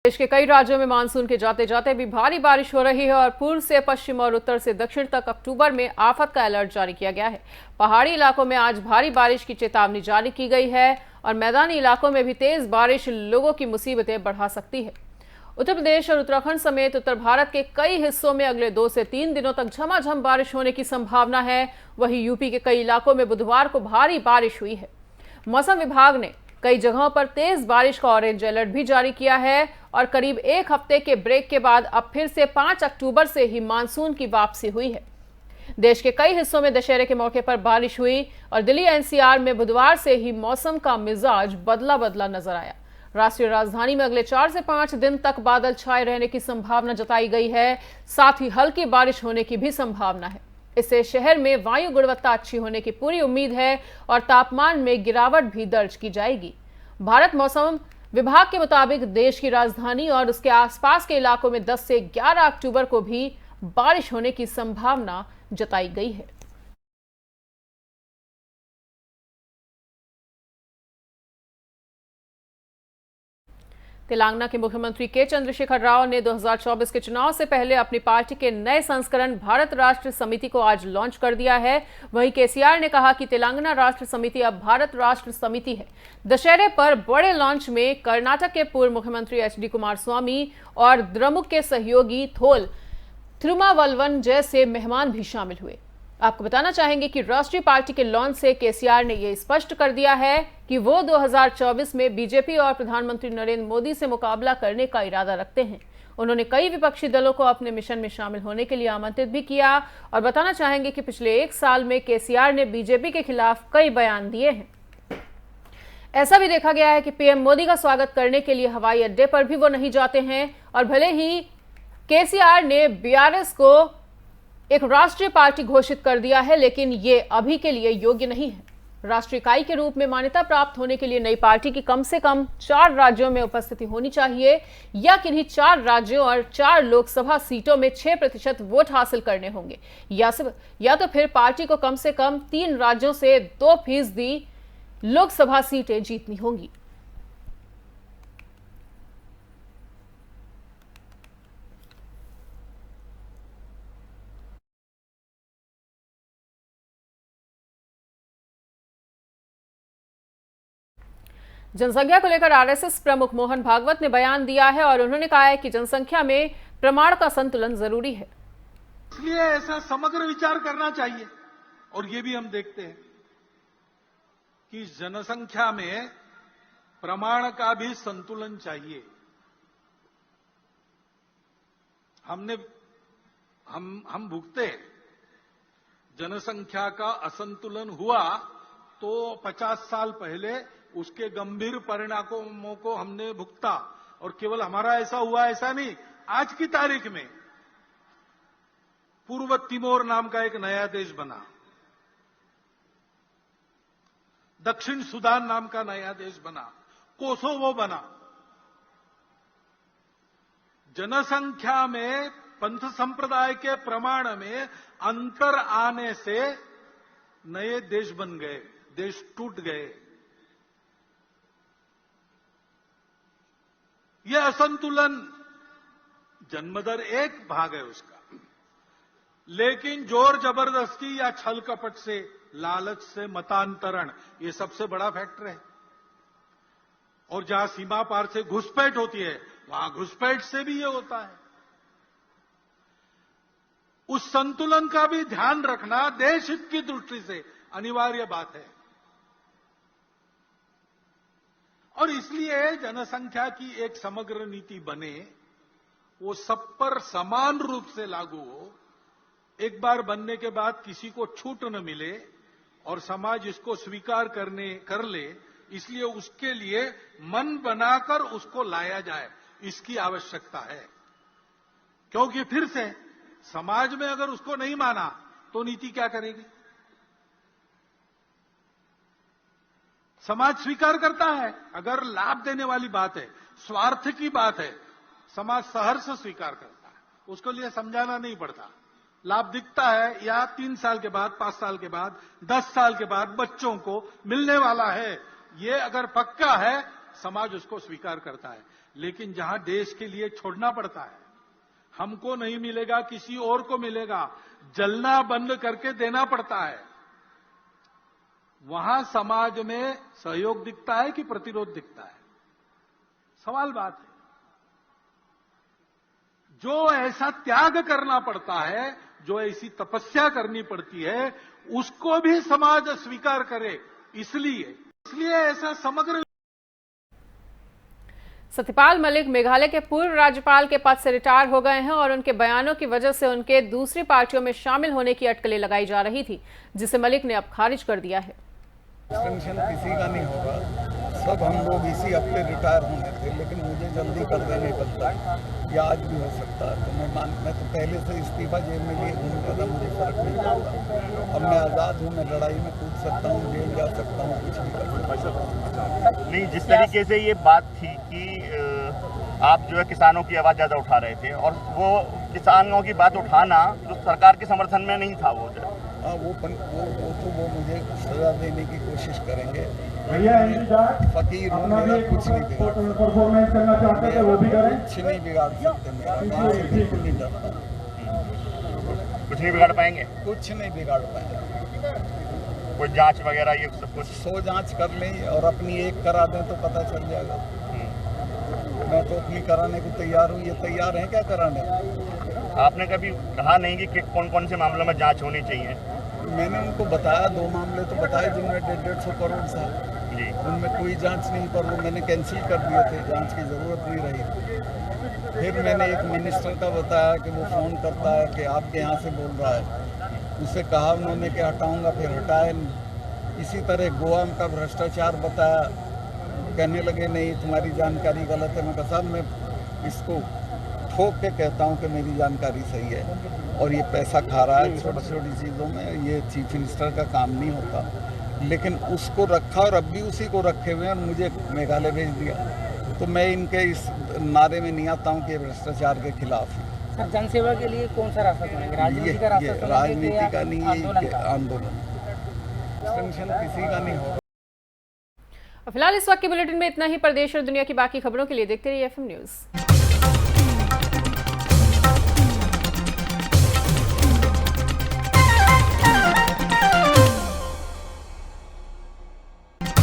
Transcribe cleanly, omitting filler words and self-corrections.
देश के कई राज्यों में मानसून के जाते जाते भी भारी बारिश हो रही है और पूर्व से पश्चिम और उत्तर से दक्षिण तक अक्टूबर में आफत का अलर्ट जारी किया गया है। पहाड़ी इलाकों में आज भारी बारिश की चेतावनी जारी की गई है और मैदानी इलाकों में भी तेज बारिश लोगों की मुसीबतें बढ़ा सकती है। उत्तर प्रदेश और उत्तराखंड समेत उत्तर भारत के कई हिस्सों में अगले 2 से 3 दिनों तक झमाझम बारिश होने की संभावना है। वहीं यूपी के कई इलाकों में बुधवार को भारी बारिश हुई है। मौसम विभाग ने कई जगहों पर तेज बारिश का ऑरेंज अलर्ट भी जारी किया है और करीब एक हफ्ते के ब्रेक के बाद अब फिर से 5 अक्टूबर से ही मानसून की वापसी हुई है। देश के कई हिस्सों में दशहरे के मौके पर बारिश हुई और दिल्ली एनसीआर में बुधवार से ही मौसम का मिजाज बदला बदला नजर आया। राष्ट्रीय राजधानी में अगले 4 से 5 दिन तक बादल छाए रहने की संभावना जताई गई है। साथ ही हल्की बारिश होने की भी संभावना है। इससे शहर में वायु गुणवत्ता अच्छी होने की पूरी उम्मीद है और तापमान में गिरावट भी दर्ज की जाएगी। भारत मौसम विभाग के मुताबिक देश की राजधानी और उसके आसपास के इलाकों में 10 से 11 अक्टूबर को भी बारिश होने की संभावना जताई गई है। तेलंगाना के मुख्यमंत्री के चंद्रशेखर राव ने 2024 के चुनाव से पहले अपनी पार्टी के नए संस्करण भारत राष्ट्र समिति को आज लॉन्च कर दिया है। वहीं केसीआर ने कहा कि तेलंगाना राष्ट्र समिति अब भारत राष्ट्र समिति है। दशहरे पर बड़े लॉन्च में कर्नाटक के पूर्व मुख्यमंत्री एचडी कुमारस्वामी और द्रमुक के सहयोगी थोल थिरुमावलवन जैसे मेहमान भी शामिल हुए। आपको बताना चाहेंगे कि राष्ट्रीय पार्टी के लॉन्च से केसीआर ने यह स्पष्ट कर दिया है कि वो 2024 में बीजेपी और प्रधानमंत्री नरेंद्र मोदी से मुकाबला करने का इरादा रखते हैं। उन्होंने कई विपक्षी दलों को अपने मिशन में शामिल होने के लिए आमंत्रित भी किया और बताना चाहेंगे कि पिछले 1 साल में केसीआर ने बीजेपी के खिलाफ कई बयान दिए हैं। ऐसा भी देखा गया है कि पीएम मोदी का स्वागत करने के लिए हवाई अड्डे पर भी वो नहीं जाते हैं और भले ही केसीआर ने बीआरएस को एक राष्ट्रीय पार्टी घोषित कर दिया है, लेकिन ये अभी के लिए योग्य नहीं है। राष्ट्रीय इकाई के रूप में मान्यता प्राप्त होने के लिए नई पार्टी की कम से कम 4 राज्यों में उपस्थिति होनी चाहिए या किन्हीं 4 राज्यों और 4 लोकसभा सीटों में 6% वोट हासिल करने होंगे या तो फिर पार्टी को कम से कम 3 राज्यों से 2% लोकसभा सीटें जीतनी होंगी। जनसंख्या को लेकर आरएसएस प्रमुख मोहन भागवत ने बयान दिया है और उन्होंने कहा है कि जनसंख्या में प्रमाण का संतुलन जरूरी है। इसलिए ऐसा समग्र विचार करना चाहिए और ये भी हम देखते हैं कि जनसंख्या में प्रमाण का भी संतुलन चाहिए। हम भुगते हैं। जनसंख्या का असंतुलन हुआ तो 50 साल पहले उसके गंभीर परिणामों को हमने भुगता और केवल हमारा ऐसा हुआ ऐसा नहीं। आज की तारीख में पूर्व तिमोर नाम का एक नया देश बना, दक्षिण सूडान नाम का नया देश बना, कोसोवो बना। जनसंख्या में पंथ संप्रदाय के प्रमाण में अंतर आने से नए देश बन गए, देश टूट गए। यह असंतुलन जन्मदर एक भाग है उसका, लेकिन जोर जबरदस्ती या छल कपट से, लालच से मतांतरण, ये सबसे बड़ा फैक्टर है। और जहां सीमा पार से घुसपैठ होती है वहां घुसपैठ से भी ये होता है। उस संतुलन का भी ध्यान रखना देश हित की दृष्टि से अनिवार्य बात है और इसलिए जनसंख्या की एक समग्र नीति बने, वो सब पर समान रूप से लागू हो। एक बार बनने के बाद किसी को छूट न मिले और समाज इसको स्वीकार कर ले, इसलिए उसके लिए मन बनाकर उसको लाया जाए, इसकी आवश्यकता है। क्योंकि फिर से समाज में अगर उसको नहीं माना तो नीति क्या करेगी? समाज स्वीकार करता है अगर लाभ देने वाली बात है, स्वार्थ की बात है, समाज सहर्ष स्वीकार करता है, उसको लिए समझाना नहीं पड़ता। लाभ दिखता है या 3 साल के बाद, 5 साल के बाद, 10 साल के बाद बच्चों को मिलने वाला है, ये अगर पक्का है समाज उसको स्वीकार करता है। लेकिन जहां देश के लिए छोड़ना पड़ता है, हमको नहीं मिलेगा किसी और को मिलेगा, जलना बंद करके देना पड़ता है, वहां समाज में सहयोग दिखता है कि प्रतिरोध दिखता है? सवाल बात है। जो ऐसा त्याग करना पड़ता है, जो ऐसी तपस्या करनी पड़ती है, उसको भी समाज स्वीकार करे, इसलिए ऐसा समग्र। सत्यपाल मलिक मेघालय के पूर्व राज्यपाल के पद से रिटायर हो गए हैं और उनके बयानों की वजह से उनके दूसरी पार्टियों में शामिल होने की अटकलें लगाई जा रही थी, जिसे मलिक ने अब खारिज कर दिया है। टेंशन किसी का नहीं होगा, सब हम लोग इसी हफ्ते रिटायर होने थे, लेकिन मुझे जल्दी कर देने पड़ता है, या आज भी हो सकता है। तो मैं तो पहले से इस्तीफा जेल में लिए घूमता था, मुझे फर्क नहीं पड़ता। अब मैं आज़ाद हूँ, मैं लड़ाई में कूद सकता हूँ, जेल जा सकता हूँ, कुछ भी कर सकता हूँ। नहीं, जिस तरीके से ये बात थी कि आप जो है किसानों की आवाज़ ज़्यादा उठा रहे थे, और वो किसानों की बात उठाना जो सरकार के समर्थन में नहीं था, हाँ, वो मुझे सजा देने की कोशिश करेंगे। फकीर हूँ, मेरा कुछ नहीं बिगाड़ सकते, मेरा बिल्कुल नहीं डरता। कुछ नहीं बिगाड़ पाएंगे, कुछ नहीं बिगाड़ पाएंगे। कोई जांच वगैरह ये सब कुछ 100 जांच कर लें और अपनी एक करा दें तो पता चल जाएगा। मैं तो अपनी कराने को तैयार हूँ, ये तैयार हैं क्या कराने? आपने कभी कहा नहीं कि कौन कौन से मामलों में जांच होनी चाहिए? मैंने उनको बताया, 2 मामले तो बताए जिनमें 150 करोड़ था जी, उनमें कोई जांच नहीं, पर वो मैंने कैंसिल कर दिए थे, जांच की ज़रूरत नहीं रही। फिर मैंने एक मिनिस्टर का बताया कि वो फ़ोन करता है कि आपके यहाँ से बोल रहा है, उससे कहा उन्होंने कि हटाऊँगा, फिर हटाए नहीं। इसी तरह गोवा का भ्रष्टाचार बताया, कहने लगे नहीं तुम्हारी जानकारी गलत है। मैं कहा साहब मैं इसको ठोक के कहता हूँ कि मेरी जानकारी सही है, और ये पैसा खा रहा है छोटी छोटी चीज़ों में, ये चीफ मिनिस्टर का काम नहीं होता। लेकिन उसको रखा और अब भी उसी को रखे हुए हैं, और मुझे मेघालय भेज दिया। तो मैं इनके इस नारे में नहीं आता हूँ कि भ्रष्टाचार के खिलाफ ही। सर, जनसेवा के लिए कौन सा रास्ता चुनेंगे? राजनीति का रास्ता चुनेंगे? राजनीति का नहीं, ये आंदोलन। टेंशन किसी का नहीं होगा। फिलहाल इस वक्त के बुलेटिन में इतना ही। प्रदेश और दुनिया की बाकी खबरों के लिए देखते रहिए FM न्यूज़।